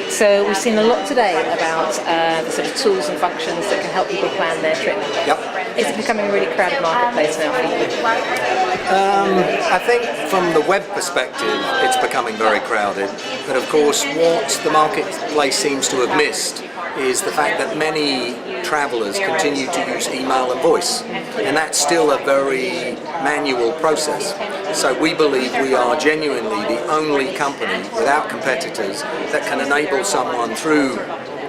So we've seen a lot today about the sort of tools and functions that can help people plan their trip. Yep. Is it becoming a really crowded marketplace now for you? I think from the web perspective, it's becoming very crowded. But of course, what the marketplace seems to have missed is the fact that many travellers continue to use email and voice, and that's still a very manual process. So we believe we are genuinely the only company without competitors that can enable someone through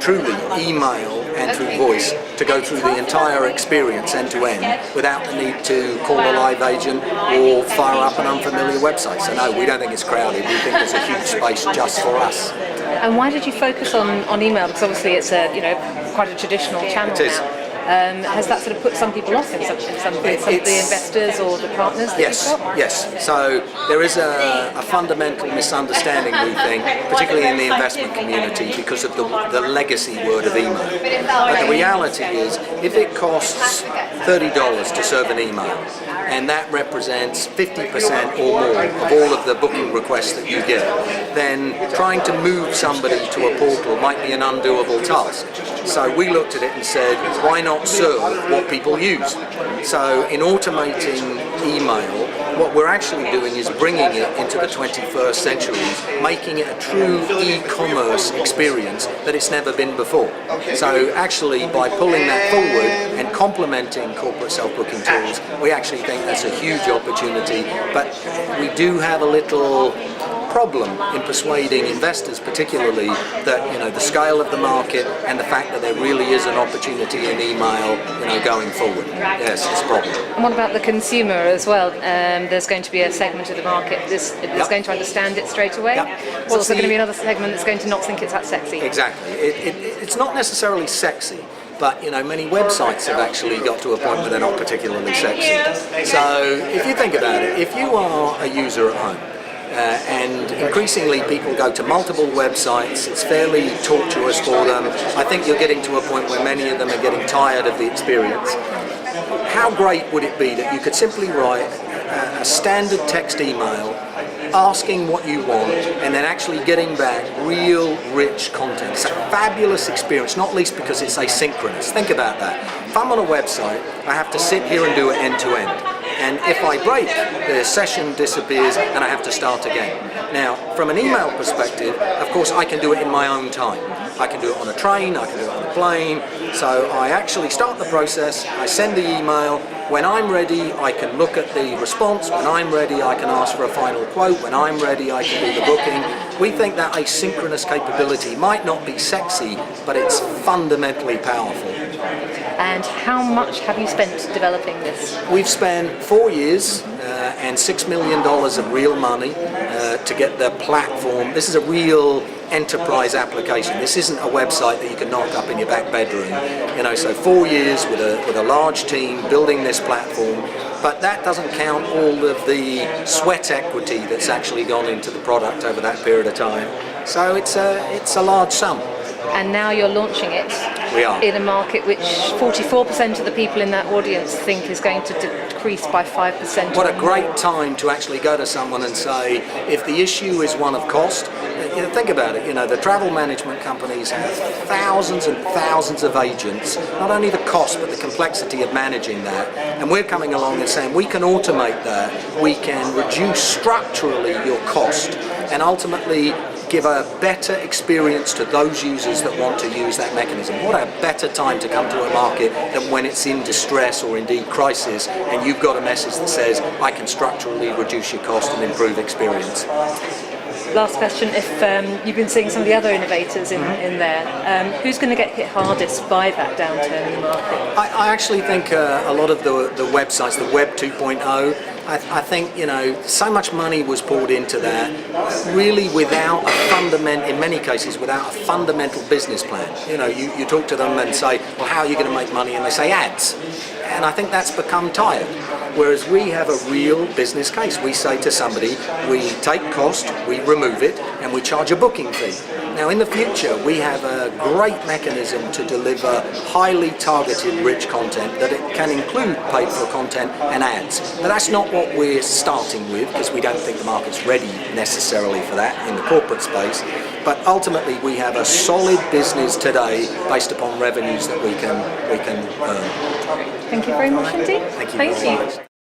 truly email and through voice to go through the entire experience end to end without the need to call a live agent or fire up an unfamiliar website. So no, we don't think it's crowded. We think there's a huge space just for us. And why did you focus on email? Because obviously it's quite a traditional channel now. Has that sort of put some people off in some of the investors or the partners that you've got? Yes. So there is a fundamental misunderstanding, we think, particularly in the investment community, because of the legacy word of email. But the reality is, if it costs $30 to serve an email, and that represents 50% or more of all of the booking requests that you get, then trying to move somebody to a portal might be an undoable task. So we looked at it and said, why not serve what people use? So in automating email, what we're actually doing is bringing it into the 21st century, making it a true e-commerce experience that it's never been before. So actually, by pulling that forward and complementing corporate self-booking tools, we actually think that's a huge opportunity. But we do have a little problem in persuading investors, particularly, that the scale of the market and the fact that there really is an opportunity in email, going forward. Yes, it's a problem. And what about the consumer as well? There's going to be a segment of the market that's going to understand it straight away. There's also going to be another segment that's going to not think it's that sexy. Exactly. It's not necessarily sexy. But many websites have actually got to a point where they're not particularly sexy. So if you think about it, if you are a user at home, and increasingly people go to multiple websites, it's fairly tortuous for them. I think you're getting to a point where many of them are getting tired of the experience. How great would it be that you could simply write a standard text email asking what you want and then actually getting back real rich content? It's a fabulous experience, not least because it's asynchronous. Think about that. If I'm on a website, I have to sit here and do it end to end. And if I break, the session disappears and I have to start again. Now, from an email perspective, of course, I can do it in my own time. I can do it on a train, I can do it on a plane. So I actually start the process, I send the email. When I'm ready, I can look at the response. When I'm ready, I can ask for a final quote. When I'm ready, I can do the booking. We think that asynchronous capability might not be sexy, but it's fundamentally powerful. And how much have you spent developing this? We've spent 4 years and $6 million of real money to get the platform. This is a real enterprise application. This isn't a website that you can knock up in your back bedroom. So 4 years with a large team building this platform. But that doesn't count all of the sweat equity that's actually gone into the product over that period of time. So it's a large sum. And now you're launching it in a market which 44% of the people in that audience think is going to decrease by 5%. What a great time to actually go to someone and say, if the issue is one of cost, think about it, the travel management companies have thousands and thousands of agents, not only the cost but the complexity of managing that, and we're coming along and saying we can automate that, we can reduce structurally your cost and ultimately give a better experience to those users that want to use that mechanism. What a better time to come to a market than when it's in distress or indeed crisis and you've got a message that says I can structurally reduce your cost and improve experience. Last question, if you've been seeing some of the other innovators in there, who's going to get hit hardest by that downturn in the market? I actually think a lot of the websites, the Web 2.0, I think, so much money was poured into that, really without in many cases, without a fundamental business plan. You talk to them and say, well, how are you going to make money? And they say ads. And I think that's become tired. Whereas we have a real business case. We say to somebody, we take cost, we remove it, and we charge a booking fee. Now in the future we have a great mechanism to deliver highly targeted rich content that it can include paid for content and ads. But that's not what we're starting with, because we don't think the market's ready necessarily for that in the corporate space. But ultimately we have a solid business today based upon revenues that we can earn. Thank you very much indeed. Thank you very much.